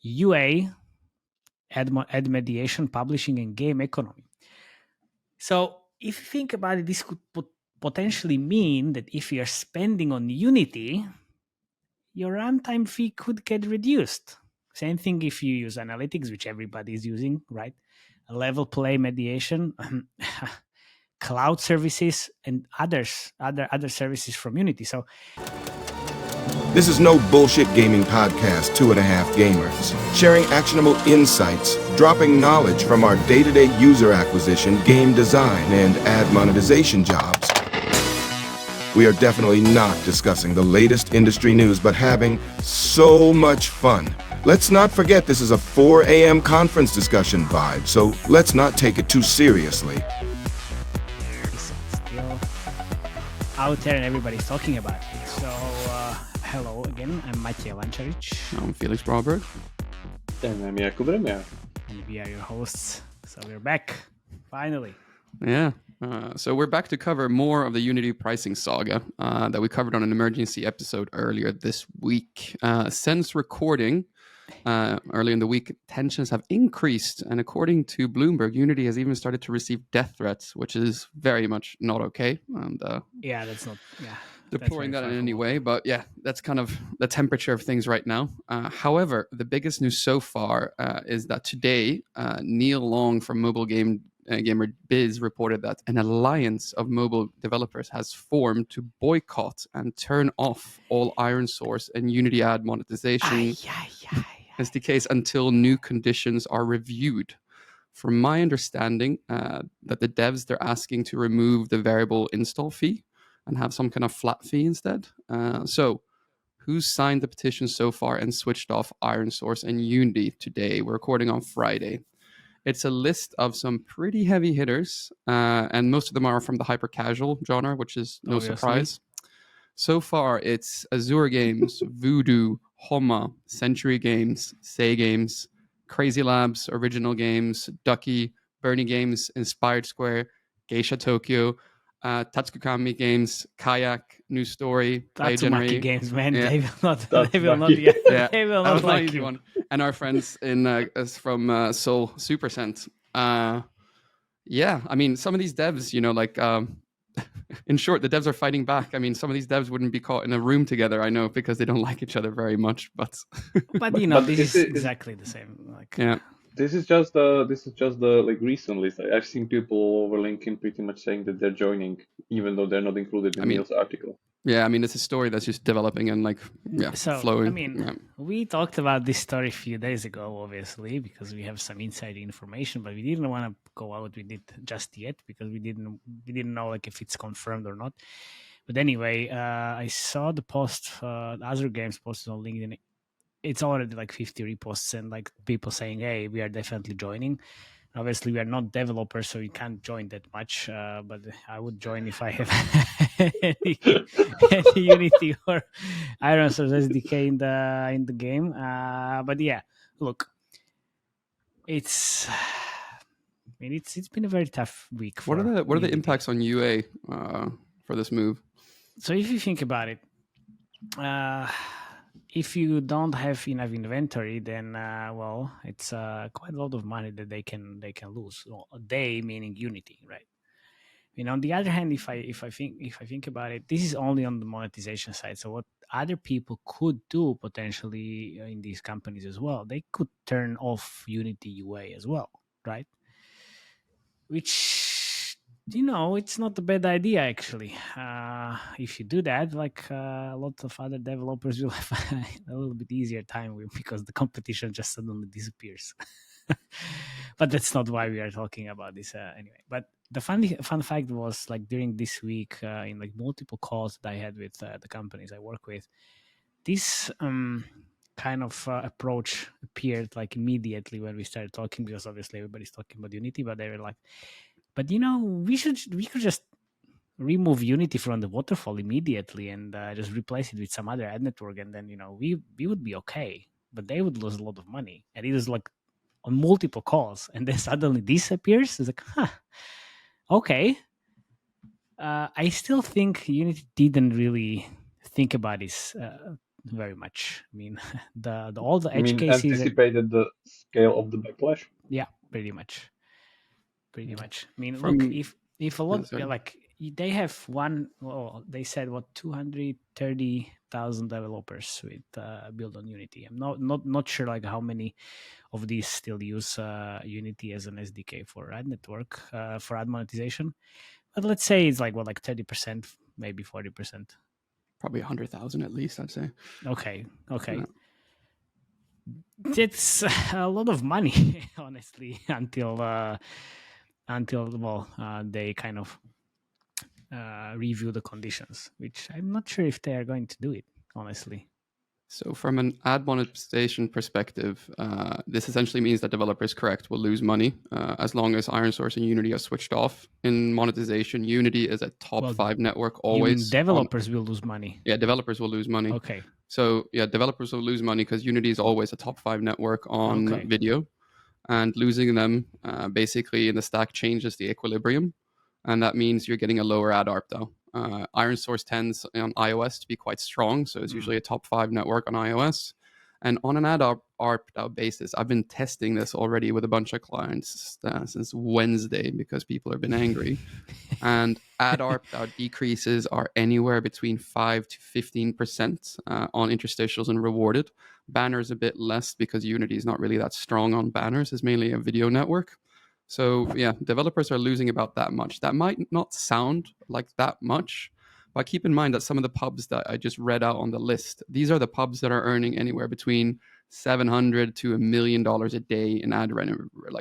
UA, ad mediation, publishing, and game economy. So if you think about it, this could potentially mean that if you're spending on Unity, your runtime fee could get reduced. Same thing if you use analytics, which everybody is using, right? A level play mediation, cloud services, and other services from Unity. So this is No Bullshit Gaming Podcast, 2.5 Gamers, sharing actionable insights, dropping knowledge from our day-to-day user acquisition, game design, and ad monetization jobs. We are definitely not discussing the latest industry news, but having so much fun. Let's not forget this is a 4 a.m. conference discussion vibe, so let's not take it too seriously. Still out there and everybody's talking about it. So, hello again, I'm Matej Lancaric. I'm Felix Braberg. And I'm Jakub Remia. And we are your hosts. So we're back, finally. Yeah. So we're back to cover more of the Unity pricing saga that we covered on an emergency episode earlier this week. Since recording earlier in the week, tensions have increased. And according to Bloomberg, Unity has even started to receive death threats, which is very much not okay. And yeah, that's not... Yeah. Deploring that in any way, but yeah, that's kind of the temperature of things right now. However, the biggest news so far is that today, Neil Long from Mobile Gamer Biz reported that an alliance of mobile developers has formed to boycott and turn off all Iron Source and Unity ad monetization SDKs until new conditions are reviewed. From my understanding, that the devs, they're asking to remove the variable install fee and have some kind of flat fee instead. So who's signed the petition so far and switched off Iron Source and Unity today? We're recording on Friday. It's a list of some pretty heavy hitters, and most of them are from the hyper-casual genre, which is no surprise. So far, it's Azure Games, Voodoo, Homa, Century Games, Say Games, Crazy Labs, Original Games, Ducky, Bernie Games, Inspired Square, Geisha Tokyo, Tatsukami Games, Kayak, New Story, Play Tatsumaki Games, man. Yeah. They will not like you. One. And our friends from Seoul Supercent. Yeah, I mean, some of these devs, like, in short, the devs are fighting back. I mean, some of these devs wouldn't be caught in a room together, I know, because they don't like each other very much. But this is exactly the same. Like, yeah. This is just the like recent list. I've seen people over LinkedIn pretty much saying that they're joining, even though they're not included in Neil's article. Yeah, I mean, it's a story that's just developing and flowing. I mean, we talked about this story a few days ago, obviously, because we have some inside information, but we didn't want to go out with it just yet because we didn't know like if it's confirmed or not. But anyway, I saw the post, Azure Games posted on LinkedIn. It's already like 50 reposts and like people saying, hey, we are definitely joining. Obviously, we are not developers, so we can't join that much. But I would join if I have any Unity or Iron Source SDK in the game. But yeah, look, it's been a very tough week. What are the impacts on UA for this move? So if you think about it, if you don't have enough inventory, then it's quite a lot of money that they can lose. They meaning Unity, right? On the other hand, if I think about it, this is only on the monetization side. So what other people could do potentially in these companies as well, they could turn off Unity UA as well, right? Which it's not a bad idea, actually. If you do that, like a lot of other developers will have a little bit easier time because the competition just suddenly disappears. But that's not why we are talking about this anyway. But the fun fact was, like, during this week, in like multiple calls that I had with the companies I work with, this kind of approach appeared like immediately when we started talking, because obviously everybody's talking about Unity, but they were like, but we could just remove Unity from the waterfall immediately and just replace it with some other ad network, and then we would be okay. But they would lose a lot of money, and it was like on multiple calls, and then suddenly this appears. It's like, okay. I still think Unity didn't really think about this very much. I mean, all the I edge mean, cases. anticipated the scale of the backlash. Yeah, pretty much. I mean, From- look, if a lot sorry. like they have they said 230,000 developers with build on Unity. I'm not sure like how many of these still use Unity as an SDK for ad network for ad monetization, but let's say it's like 30%, maybe 40%. Probably 100,000 at least, I'd say. Okay. Yeah. It's a lot of money, honestly, until they kind of review the conditions, which I'm not sure if they are going to do it, honestly. So from an ad monetization perspective, this essentially means that developers, will lose money as long as ironSource and Unity are switched off. In monetization, Unity is a top 5 network always. Developers will lose money. Yeah, developers will lose money. Okay. So yeah, developers will lose money because Unity is always a top 5 network on video, and losing them basically in the stack changes the equilibrium, and that means you're getting a lower ad ARPDAU. ironSource tends on iOS to be quite strong, so it's usually a top 5 network on iOS. And on an ad ARPDAU basis, I've been testing this already with a bunch of clients since Wednesday because people have been angry. And ad ARPDAU decreases are anywhere between 5 to 15% on interstitials and rewarded. Banners a bit less because Unity is not really that strong on banners. It's mainly a video network. So yeah, developers are losing about that much. That might not sound like that much, but keep in mind that some of the pubs that I just read out on the list, these are the pubs that are earning anywhere between $700 to $1 million a day in ad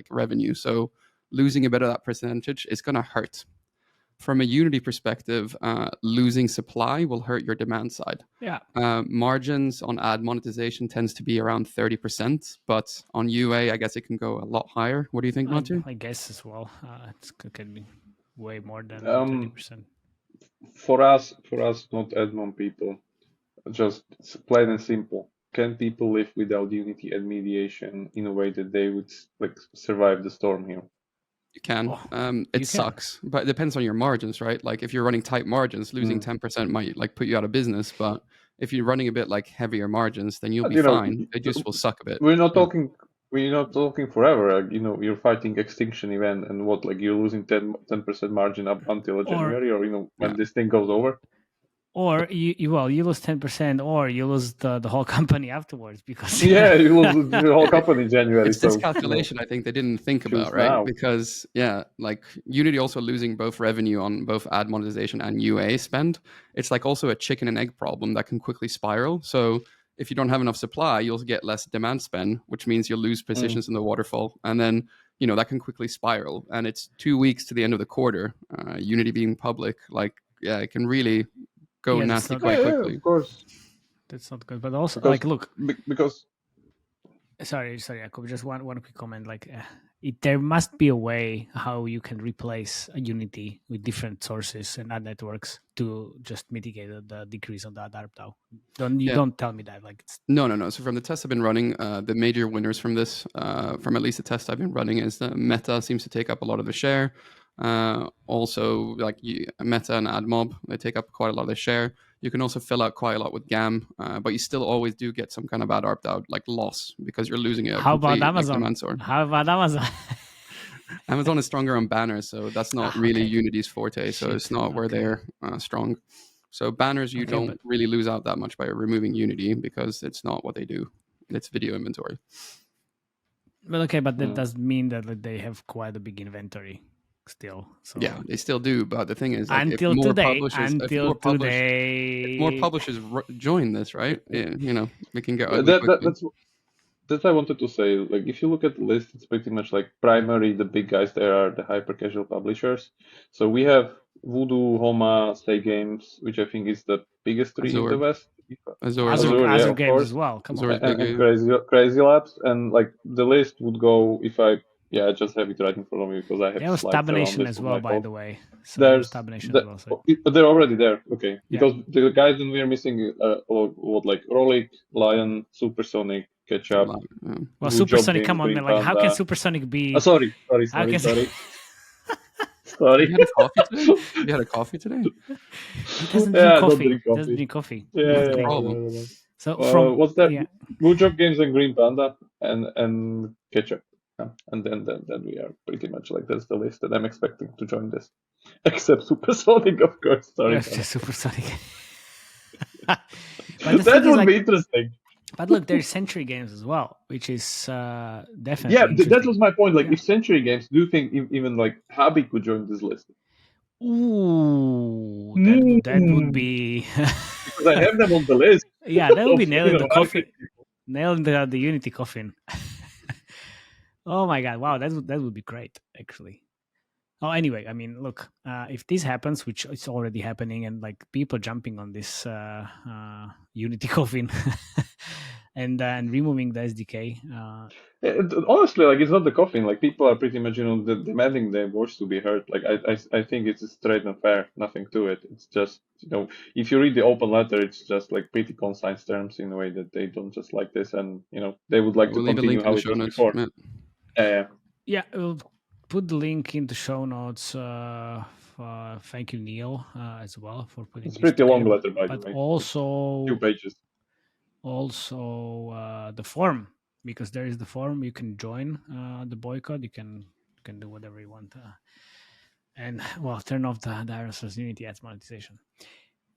revenue. So losing a bit of that percentage is going to hurt. From a Unity perspective, losing supply will hurt your demand side. Yeah. Margins on ad monetization tends to be around 30%, but on UA, I guess it can go a lot higher. What do you think, Matej? I guess as well. It could be way more than 30%. For us, not admin people, just plain and simple. Can people live without Unity and mediation in a way that they would survive the storm here? You can. It sucks, but it depends on your margins, right? Like if you're running tight margins, losing 10% might put you out of business. But if you're running a bit heavier margins, then you'll be fine. It just will suck a bit. We're not talking forever. You're fighting extinction event, and you're losing 10% margin up until January, or when this thing goes over. Or you lose 10%, or you lose the whole company afterwards because you lose the whole company in January. It's this calculation I think they didn't think about, right? Now. Because Unity also losing both revenue on both ad monetization and UA spend. It's also a chicken and egg problem that can quickly spiral. So if you don't have enough supply, you'll get less demand spend, which means you'll lose positions in the waterfall, and then that can quickly spiral. And it's 2 weeks to the end of the quarter. Unity being public, it can really go nasty quite quickly. Of course, that's not good. But also, look, because sorry, Jakub, just one quick comment. There must be a way how you can replace a Unity with different sources and ad networks to just mitigate the decrease on that ARPDAU. Don't tell me that. No. So from the tests I've been running, the major winners from this, from at least the test I've been running, is that Meta seems to take up a lot of the share. Also, Meta and AdMob, they take up quite a lot of the share. You can also fill out quite a lot with GAM, but you still always do get some kind of ad ARPDAU loss because you're losing it. How about Amazon? Amazon is stronger on banners, so that's not really Unity's forte. So it's not where they're strong. So banners, you don't really lose out that much by removing Unity because it's not what they do. It's video inventory. But that does mean that they have quite a big inventory still. So. Yeah, they still do. But the thing is, until today, if more publishers join this, right? Yeah, we can get. That's what I wanted to say. If you look at the list, it's pretty much primary. The big guys there are the hyper casual publishers. So we have Voodoo, Homa, Say Games, which I think is the biggest three in the West. Azure Games as well. Come on. And Crazy Labs, and the list would go if I just have it right in front of me because I have. There was Tabnation as well, by the way. So there's Tabnation as well. So. They're already there, okay? Because the guys that we're missing, Rolik, Lion, Supersonic, Ketchup. Well, Supersonic, come on, man! How can Supersonic be? Sorry. Sorry. You had a coffee today? He doesn't drink coffee. Yeah, So from what's that? yeah. Blue Job Games and Green Panda and Ketchup. Yeah. And then we are pretty much like that's the list that I'm expecting to join this. Except Supersonic, of course. Sorry. Yes, just Supersonic. That thing is, would like, be interesting. but look, there's Century Games as well, which is definitely Yeah, interesting. that was my point. Like, Yeah. if Century Games, do you think even like Hobby could join this list? Ooh, that would be Because I have them on the list. yeah, that would be of, nailing the coffin, market people. nailing the Unity coffin. Oh my god, wow, that would be great, actually. Oh, anyway, I mean, look, if this happens, which is already happening, and like people jumping on this Unity coffin and removing the SDK. Honestly, like it's not the coffin. Like people are pretty much, demanding their voice to be heard. Like I think it's straight and fair. Nothing to it. It's just, if you read the open letter, it's just like pretty concise terms in a way that they don't just like this, and they would like We'll to leave a link continue in how the it show was notes. before. Yeah, we'll put the link in the show notes. Thank you, Neil, as well for putting. It's this pretty together. long letter, by the But way. also 2 pages. Also, the forum, because there is the forum. You can join the boycott. You can do whatever you want, and well, turn off the ROAS Unity ads monetization.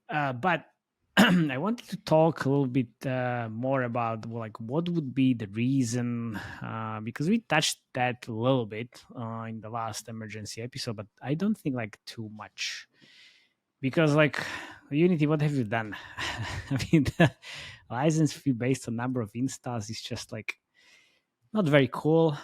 But I wanted to talk a little bit more about like what would be the reason, because we touched that a little bit in the last emergency episode, but I don't think like too much, because like Unity, what have you done? I mean, the license fee based on number of installs is just like not very cool.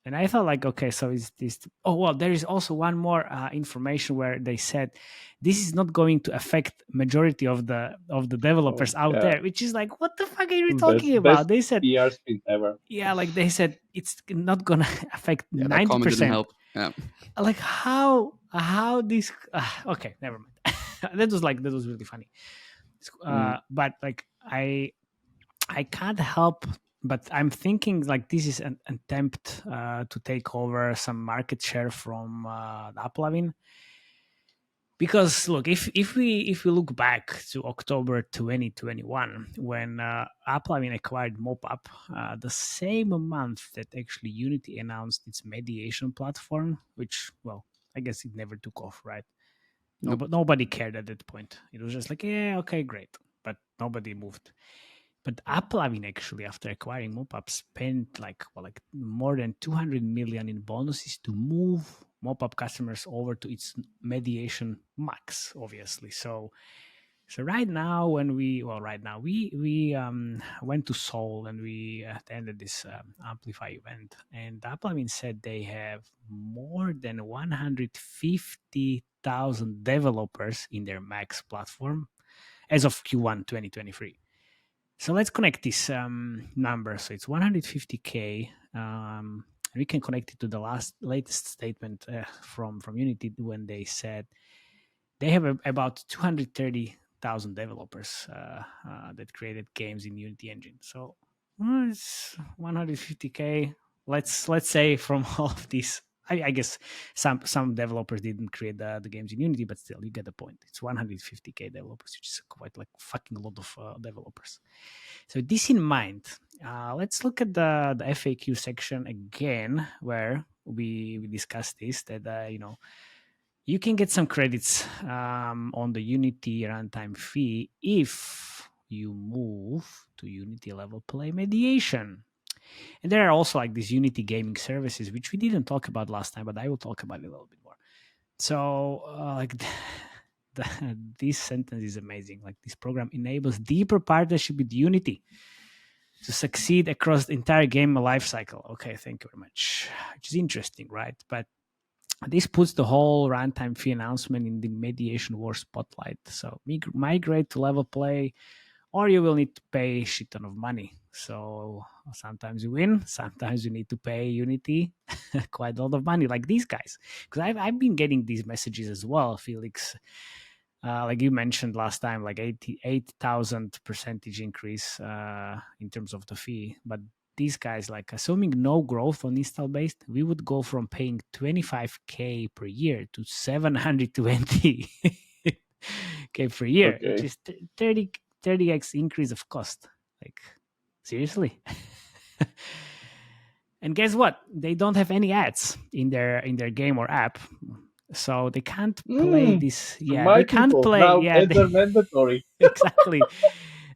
And I thought like, okay, so is this? Oh well, there is also one more information where they said this is not going to affect majority of the developers out there, which is like, what the fuck are you talking about? They said PR spin ever. Yeah, like they said it's not gonna affect 90%. That comment didn't help. Yeah. Like how this? Okay, never mind. that was really funny. But like I can't help, but I'm thinking like this is an attempt to take over some market share from AppLovin. Because look, if we look back to October 2021, when AppLovin acquired MoPub, the same month that actually Unity announced its mediation platform, which, well, I guess it never took off, right? No, but nobody cared at that point. It was just like, yeah, okay, great, but nobody moved. But AppLovin actually, after acquiring MoPub, spent like more than 200 million in bonuses to move MoPub customers over to its mediation max, obviously. So right now, we went to Seoul and we attended this Amplify event, and AppLovin said they have more than 150,000 developers in their max platform as of Q1 2023. So let's connect this number. So it's 150K. We can connect it to the latest statement from Unity when they said they have about 230,000 developers that created games in Unity Engine. So it's 150K. Let's say from all of these, I guess some developers didn't create the games in Unity, but still, you get the point. It's 150K developers, which is quite like fucking lot of developers. So this in mind, let's look at the FAQ section again, where we discussed this, that you can get some credits on the Unity runtime fee if you move to Unity level play mediation. And there are also like these Unity gaming services, which we didn't talk about last time, but I will talk about it a little bit more. So this sentence is amazing. Like, this program enables deeper partnership with Unity to succeed across the entire game lifecycle. Okay, thank you very much. Which is interesting, right? But this puts the whole runtime fee announcement in the mediation war spotlight. So migrate to level play, or you will need to pay a shit ton of money. So sometimes you win, sometimes you need to pay Unity quite a lot of money, like these guys. Because I've been getting these messages as well, Felix. Like you mentioned last time, like 8,000% increase in terms of the fee. But these guys, like, assuming no growth on install base, we would go from paying 25K per year to 720K per year, which is 30x increase of cost. Like, seriously? And guess what? They don't have any ads in their game or app, so they can't play this. Yeah, My they can't people, play. now Yeah, ads are mandatory. exactly.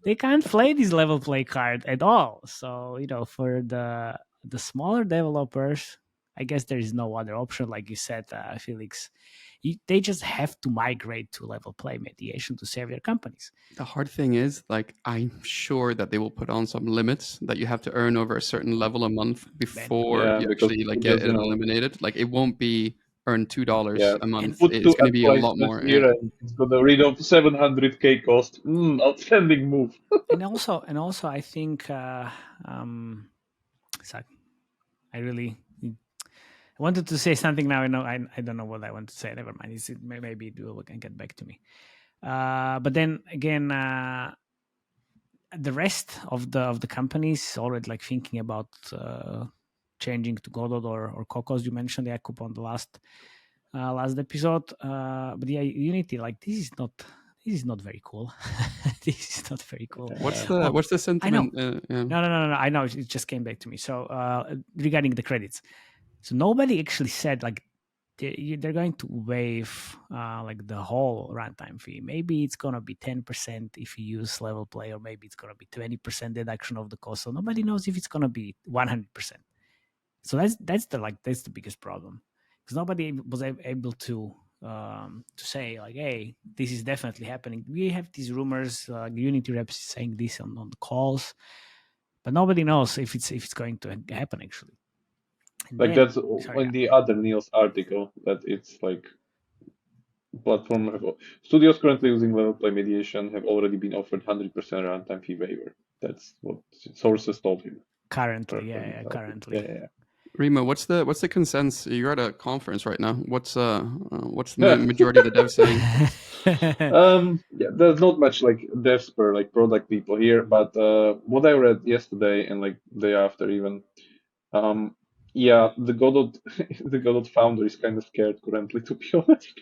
They can't play this level play card at all. So for the smaller developers, I guess there is no other option, like you said, Felix. They just have to migrate to level play mediation to save their companies. The hard thing is, like, I'm sure that they will put on some limits that you have to earn over a certain level a month before you actually like get it eliminated. Like, it won't be earn $2 a month. It's going to be a lot more. Here and it's going to rid of 700k cost. Outstanding move. and also, I think, I wanted to say something now. I don't know what I want to say. Never mind. Maybe it will get back to me. But then again, the rest of the companies already like thinking about changing to Godot or Cocos. You mentioned Jakub on the last episode. But yeah, Unity, like this is not very cool. This is not very cool. What's the sentiment? I know. No. I know it just came back to me. So regarding the credits, so nobody actually said like they're going to waive like the whole runtime fee. Maybe it's gonna be 10% if you use level play, or maybe it's gonna be 20% deduction of the cost. So nobody knows if it's gonna be 100%. So that's the biggest problem, because nobody was able to say like, hey, this is definitely happening. We have these rumors, Unity reps saying this on the calls, but nobody knows if it's going to happen actually. And like then, that's in the other Neil's article, that it's like platform studios currently using level play mediation have already been offered 100% runtime fee waiver. That's what sources told him. Currently. Yeah. Remia, what's the consensus? You're at a conference right now. What's the majority of the devs saying? Yeah, there's not much like devs per like product people here, but what I read yesterday and like day after even, yeah, the Godot founder is kind of scared currently, to be honest,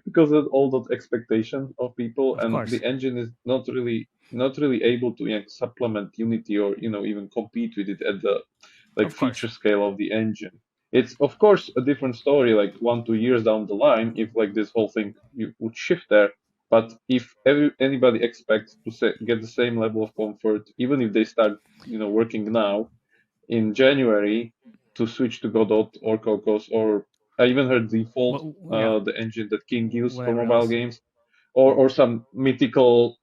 because of all that expectation of people, of and course. the engine is not really able to supplement Unity or even compete with it at the like feature scale of the engine. It's of course a different story like 1-2 years down the line if like this whole thing would shift there. But if anybody expects to get the same level of comfort, even if they start working now in January, to switch to Godot or Cocos, or I even heard Default, the engine that King used for mobile games, or some mythical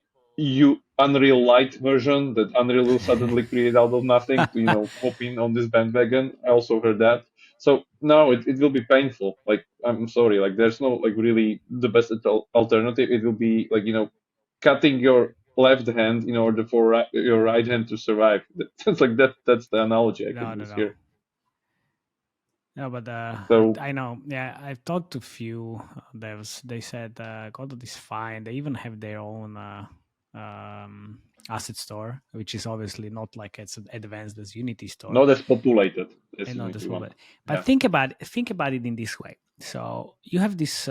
Unreal Lite version that Unreal will suddenly create out of nothing to hop in on this bandwagon. I also heard that. So now it will be painful. Like, I'm sorry, like there's no like really the best alternative. It will be like cutting your left hand in order for your right hand to survive. That's like that's the analogy I can use here. No, but I know. Yeah, I've talked to a few devs. They said Godot is fine. They even have their own asset store, which is obviously not like as advanced as Unity store. Not as populated. But think about it in this way. So you have this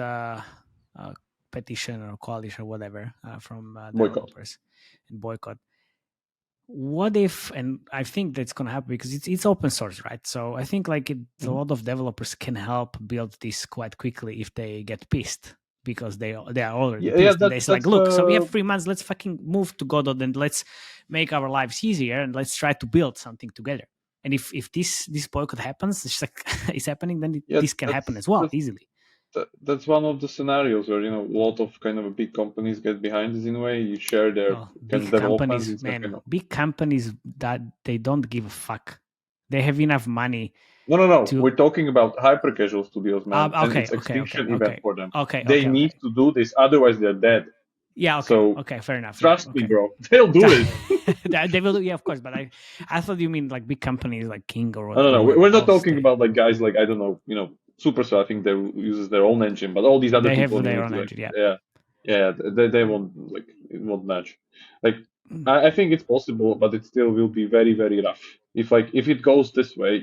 petition or coalition or whatever from developers and Boycott. What if, and I think that's going to happen because it's open source, right? So I think like a lot of developers can help build this quite quickly if they get pissed, because they are already pissed. And they say like, look, so we have 3 months, let's fucking move to Godot and let's make our lives easier and let's try to build something together. And if this boycott happens, it's like it's happening, then this can happen as well easily. That's one of the scenarios where a lot of kind of big companies get behind this in a way. You share their big companies, man. Big companies that they don't give a fuck. They have enough money. No. We're talking about hyper casual studios, man. And it's extinction event for them. They need to do this, otherwise they're dead. Yeah. Okay. So, okay. Fair enough. Trust me, bro. They'll do it. They will do. Yeah, of course. But I thought you mean like big companies like King or whatever. No. We're not talking about like guys like I don't know. Supercell, I think they uses their own engine, but all these other people have their own engine. Yeah. They won't like it won't match. Like I think it's possible, but it still will be very, very rough. If it goes this way,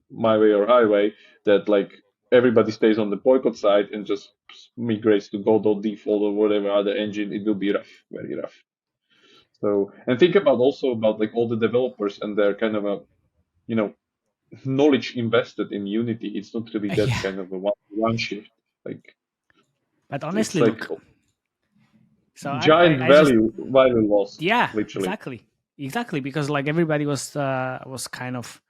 my way or highway, that like everybody stays on the boycott side and just migrates to Godot, Default, or whatever other engine, it will be rough, very rough. So, and think about also about like all the developers and their kind of a, knowledge invested in Unity. It's not really that Yeah. kind of a one shift. Like But it's honestly, like look. So giant I just value lost, yeah, literally. exactly because like everybody was kind of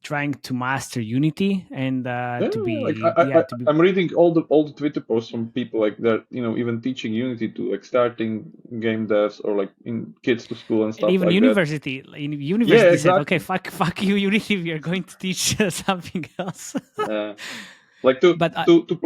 trying to master Unity and Yeah, to like be to be I'm reading all the Twitter posts from people like that, even teaching Unity to like starting game devs or like in kids to school and and stuff even like that. Yeah, university said okay exactly. fuck you Unity, we are going to teach something else. Like But to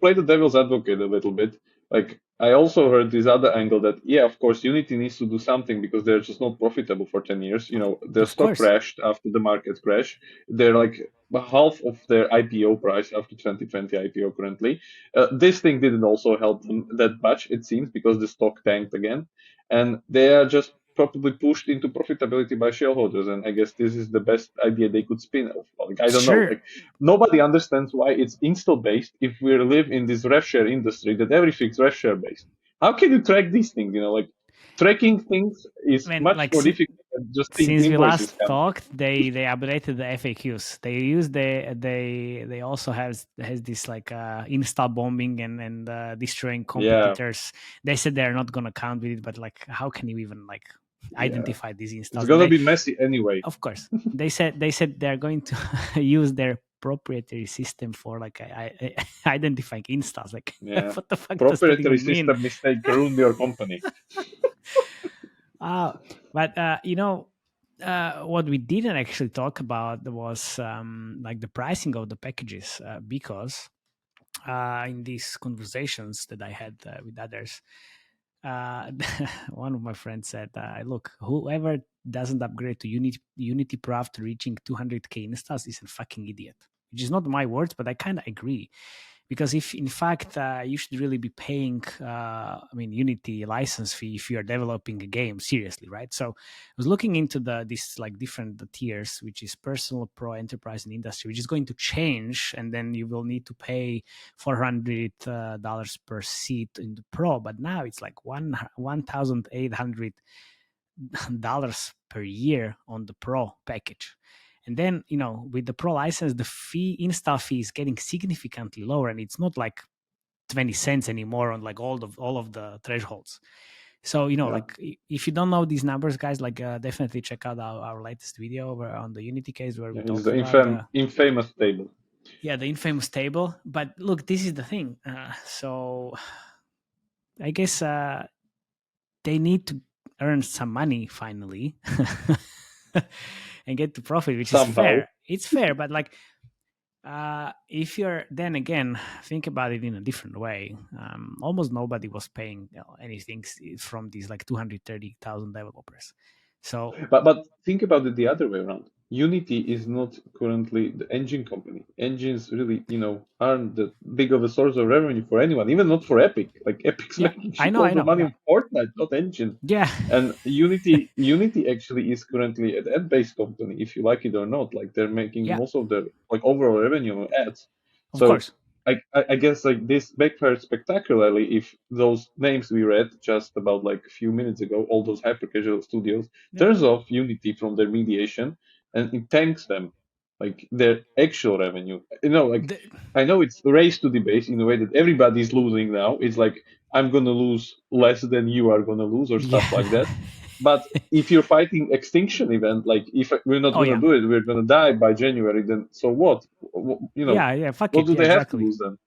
play the devil's advocate a little bit. Like I also heard this other angle that yeah, of course, Unity needs to do something because they're just not profitable for 10 years. Their of stock course crashed after the market crash. They're like half of their IPO price after 2020 IPO currently. This thing didn't also help them that much, it seems, because the stock tanked again, and they are just probably pushed into profitability by shareholders. And I guess this is the best idea they could spin off. Like I don't know, sure. like nobody understands why it's install based if we live in this rev share industry that everything's rev share based. How can you track these things? Like tracking things is When much like more difficult than just seeing since we invoices last come. talked, they updated the FAQs. They use they also has this like install bombing and destroying Yeah, competitors. They said they're not gonna count with it, but like how can you even like yeah. identify these It's installs? And gonna they be messy anyway. of course they said they're going to use their proprietary system for like identifying installs. Like Yeah. what the fuck does that Proprietary even mean? system mistake ruined your company. But what we didn't actually talk about was like the pricing of the packages because in these conversations that I had with others, uh, one of my friends said, "Look, whoever doesn't upgrade to Unity Pro after reaching 200k installs is a fucking idiot." Which is not my words, but I kind of agree, because if in fact you should really be paying Unity license fee if you are developing a game seriously, right? So I was looking into this like different tiers, which is personal, pro, enterprise, and industry, which is going to change, and then you will need to pay $400 per seat in the pro, but now it's like $1,800 per year on the pro package. And then, with the pro license, the install fee is getting significantly lower, and it's not like 20 cents anymore on like all of the thresholds. So, like if you don't know these numbers, guys, like definitely check out our latest video over on the Unity case where we It's talked the about the infamous table. the infamous table. But look, this is the thing. So I guess they need to earn some money finally and get to profit, which is Somehow. fair. It's fair, but like if you're then again think about it in a different way, almost nobody was paying anything from these like 230,000 developers. So But think about it the other way around. Unity is not currently the engine company. Engines really, aren't that big of a source of revenue for anyone, even not for Epic. Like Epic's yeah, making I know shitloads of money yeah. on Fortnite, not Engine. Yeah. And Unity actually is currently an ad-based company, if you like it or not. Like they're making Yeah, most of their like overall revenue on ads. of So course. I guess like this backfired spectacularly if those names we read just about like a few minutes ago, all those hyper casual studios, Yeah. turns off Unity from their mediation and it tanks them, like their actual revenue. Like I know it's raised to the base in a way that everybody's losing now. It's like I'm gonna lose less than you are gonna lose or stuff Yeah. like that. But if you're fighting extinction event, like if we're not Oh gonna yeah. do it, we're gonna die by January. Then so what? Yeah, fuck What it. do Yeah, they have to exactly. lose then?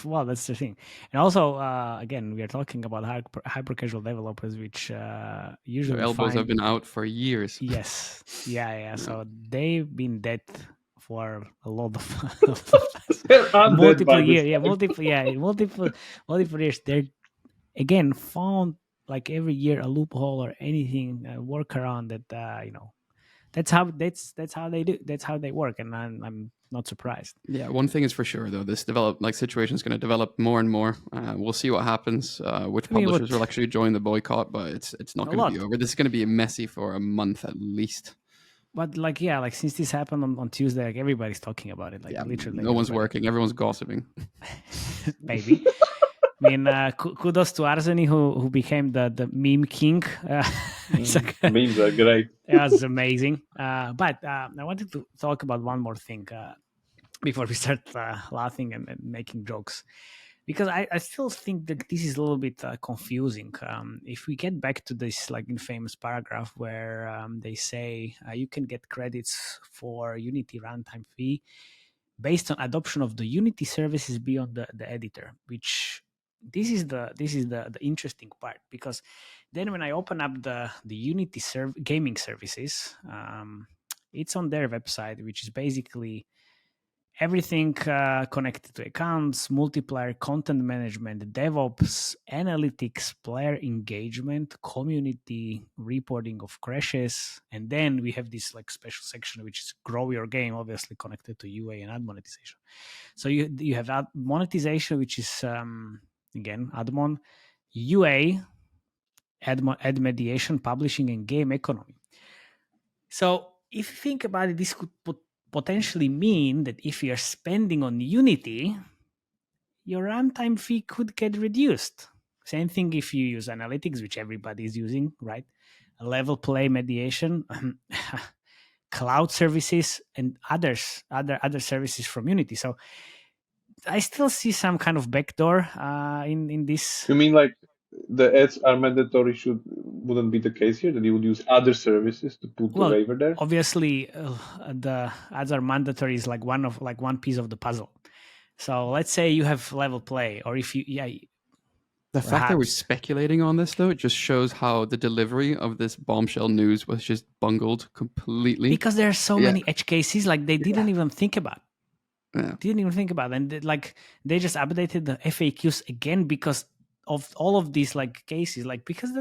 Well, that's the thing. And also, again, we are talking about hyper casual developers, which Their usually elbows have find been out for years. yes, yeah. Yeah. So they've been dead for a lot of They're undead multiple by this years. Yeah, time. multiple years. They're again found like every year a loophole or anything workaround that that's how they do. That's how they work, and I'm not surprised. Yeah, one thing is for sure though, this situation is going to develop more and more. We'll see what happens. Which publishers will actually join the boycott, but it's not going to be over. This is going to be messy for a month at least. But like since this happened on Tuesday, like everybody's talking about it. Like literally, no one's working, everyone's gossiping. Maybe. mean, kudos to Arseny who became the meme king. Memes are great. It was amazing. But I wanted to talk about one more thing before we start laughing and making jokes, because I still think that this is a little bit confusing. If we get back to this like infamous paragraph where they say you can get credits for Unity runtime fee based on adoption of the Unity services beyond the editor, which this is the interesting part, because then when I open up the Unity gaming services, it's on their website, which is basically everything connected to accounts, multiplayer, content management, DevOps, analytics, player engagement, community, reporting of crashes, and then we have this like special section which is grow your game, obviously connected to UA and ad monetization. So you have ad monetization, which is again admon, UA, ad mediation, publishing, and game economy. So if you think about it, this could potentially mean that if you're spending on Unity, your runtime fee could get reduced. Same thing if you use analytics, which everybody is using, right? A level play mediation, cloud services, and other services from Unity. So I still see some kind of backdoor in this. You mean like the ads are mandatory wouldn't be the case here, that you would use other services to put the waiver there? Obviously, the ads are mandatory is like one piece of the puzzle. So let's say you have level play, or if you the fact that we're speculating on this, though, it just shows how the delivery of this bombshell news was just bungled completely. Because there are so many edge cases, like they didn't even think about. Didn't even think about it. And like they just updated the FAQs again because of all of these like cases, like because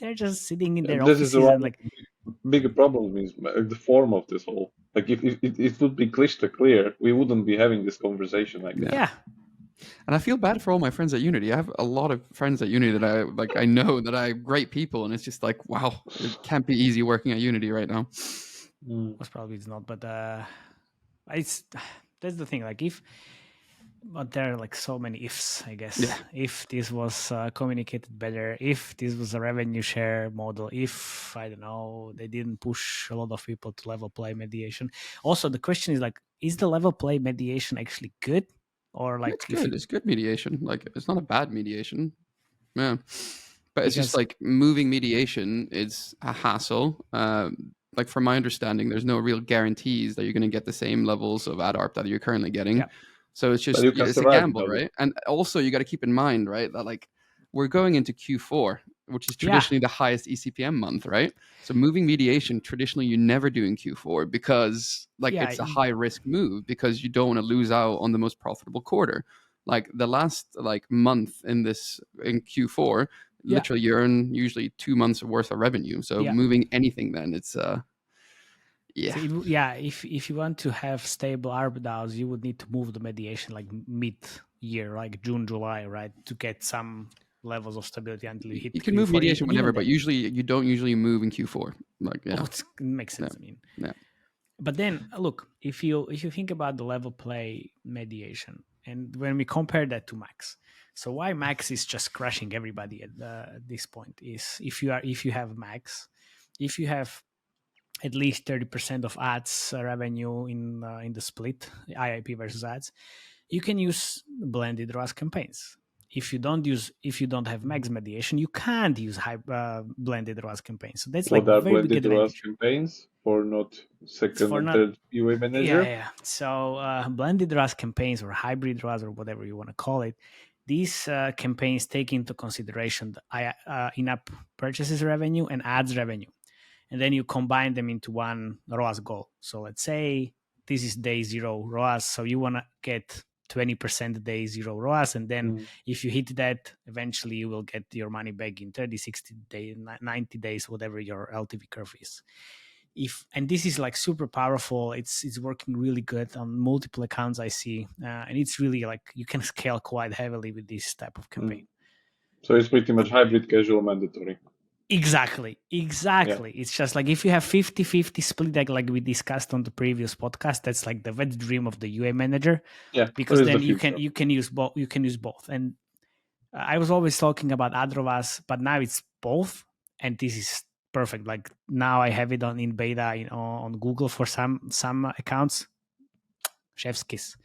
they're just sitting in their offices. This is and like bigger problem is the form of this whole. Like if it would be crystal clear, we wouldn't be having this conversation like that. Yeah. And I feel bad for all my friends at Unity. I have a lot of friends at Unity that I know that are great people, and it's just like, wow, it can't be easy working at Unity right now. Most probably it's not, but that's the thing. Like but there are like so many ifs, I guess. Yeah. If this was communicated better, if this was a revenue share model, if, I don't know, they didn't push a lot of people to level play mediation. Also, the question is like, is the level play mediation actually good? Or like it's good. It's good mediation. Like it's not a bad mediation. Yeah. But it's just like moving mediation is a hassle. Like from my understanding, there's no real guarantees that you're going to get the same levels of ad ARP that you're currently getting. Yeah. So it's just it's a gamble, right? And also you got to keep in mind, right, that like we're going into Q4, which is traditionally the highest ECPM month, right? So moving mediation, traditionally you never do in Q4 because like it's a high risk move because you don't want to lose out on the most profitable quarter. Like the last like month in Q4, literally you earn usually 2 months worth of revenue. So moving anything then it's if you want to have stable ARPDAUs, you would need to move the mediation like mid-year, like June, July, right, to get some levels of stability until you hit. You can move mediation whenever, but usually you don't usually move in Q4. Like it makes sense. I mean, but then look, if you think about the level play mediation, and when we compare that to Max, so why Max is just crushing everybody at this point is if you have Max, if you have at least 30% of ads revenue in the split IIP versus ads, you can use blended ROAS campaigns. If you don't have max mediation, you can't use blended ROAS campaigns. So that's like very big advantage. Blended ROAS campaigns for not second and third UA manager. Yeah. So blended ROAS campaigns or hybrid ROAS or whatever you want to call it, these campaigns take into consideration the in-app purchases revenue and ads revenue. And then you combine them into one ROAS goal. So let's say this is day 0 ROAS. So you want to get 20% day 0 ROAS. And then if you hit that, eventually you will get your money back in 30, 60 days, 90 days, whatever your LTV curve is. And this is like super powerful. It's working really good on multiple accounts I see. And it's really like you can scale quite heavily with this type of campaign. So it's pretty much hybrid, casual, mandatory. Exactly. Yeah. It's just like if you have 50-50 split, like we discussed on the previous podcast, that's like the wet dream of the UA manager. Yeah, because then you can use both. And I was always talking about ROAS, but now it's both, and this is perfect. Like now I have it in beta on Google for some accounts. Chef's kiss.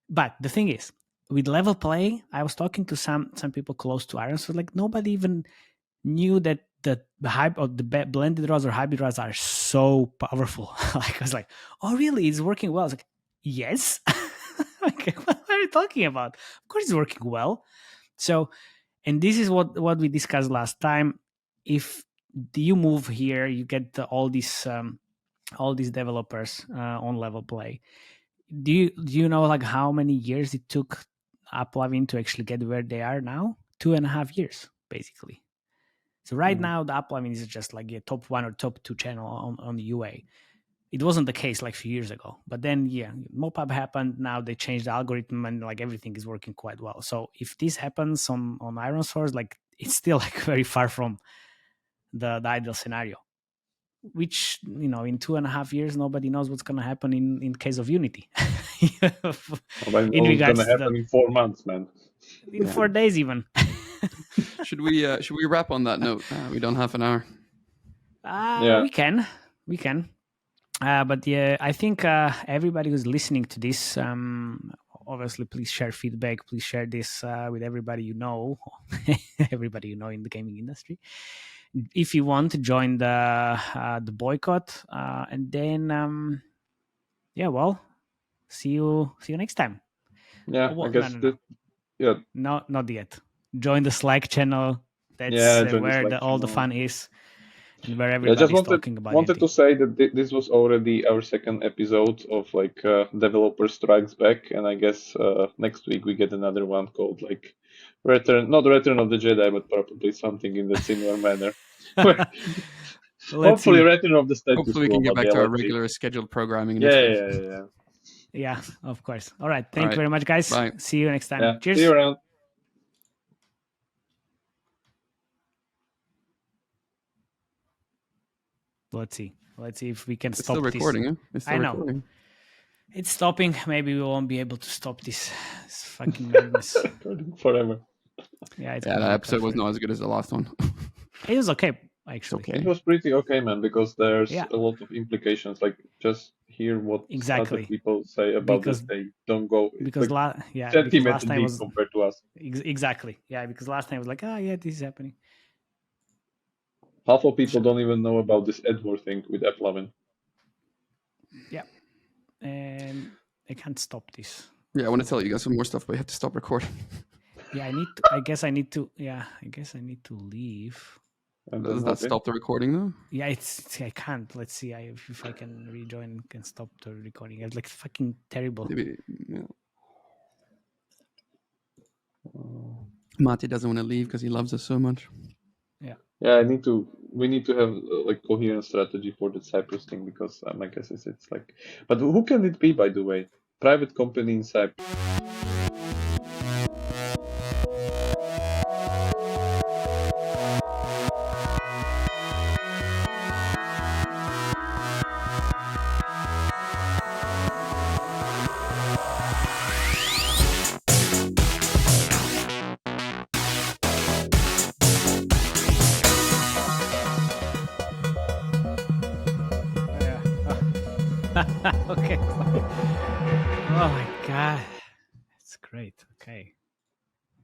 But the thing is, with level play, I was talking to some people close to Iron, so like nobody even knew that the blended ROAS or hybrid ROAS are so powerful. Like I was like, oh really? It's working well. I was like, yes. Like, what are you talking about? Of course, it's working well. So, and this is what we discussed last time. If you move here, you get all these developers on level play. Do you know like how many years it took Uplavin to actually get where they are now? 2.5 years, basically. So right now, the Uplavin is just like a top 1 or top 2 channel on the UA. It wasn't the case like a few years ago. But then, mop-up happened. Now they changed the algorithm and like everything is working quite well. So if this happens on Iron Source, like it's still like very far from the ideal scenario. Which, in 2.5 years, nobody knows what's going to happen in case of Unity. It's going to happen in 4 months, man. In 4 days, even. Should we wrap on that note? We don't have an hour. We can. But yeah, I think everybody who's listening to this, obviously, please share feedback. Please share this with everybody you know, everybody you know in the gaming industry. If you want to join the boycott, and then see you next time. Yeah, I guess. No, not yet. Join the Slack channel. That's where all the fun is. Where everybody's talking about. Wanted to say that this was already our second episode of like Developer Strikes Back, and I guess next week we get another one called like not Return of the Jedi, but probably something in the similar manner. Hopefully, Return of the Status Quo. Hopefully, we can get back to our regular scheduled programming. Yeah, of course. All right. Thank you very much, guys. Bye. See you next time. Yeah. Cheers. See you around. Let's see if we can it's stop still recording, this. Huh? It's still recording. It's stopping. Maybe we won't be able to stop this fucking madness. Forever. Yeah, that episode was not as good as the last one. It was okay, actually. It was pretty okay, man, because there's a lot of implications. Like, just hear what other people say about this. They don't go because last time was compared to us. Exactly. Yeah, because last time it was like, this is happening. Half of people don't even know about this Edward thing with F11. Yeah. And I can't stop this. Yeah, I want to tell you guys some more stuff, but I have to stop recording. Yeah, I guess I need to leave. Does that stop the recording though? Yeah, I can't. Let's see if I can rejoin and stop the recording. It's like fucking terrible. Maybe, Matej doesn't want to leave because he loves us so much. Yeah, we need to have like coherent strategy for the Cyprus thing, because my guess is it's like, but who can it be, by the way? Private company in Cyprus. Okay. Oh my god, it's great. Okay,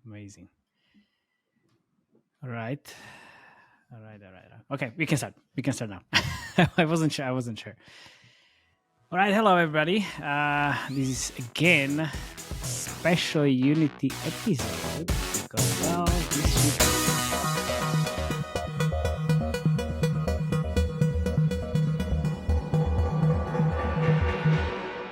amazing. All right. Okay, we can start now. I wasn't sure. All right, hello everybody. This is again special Unity episode because this should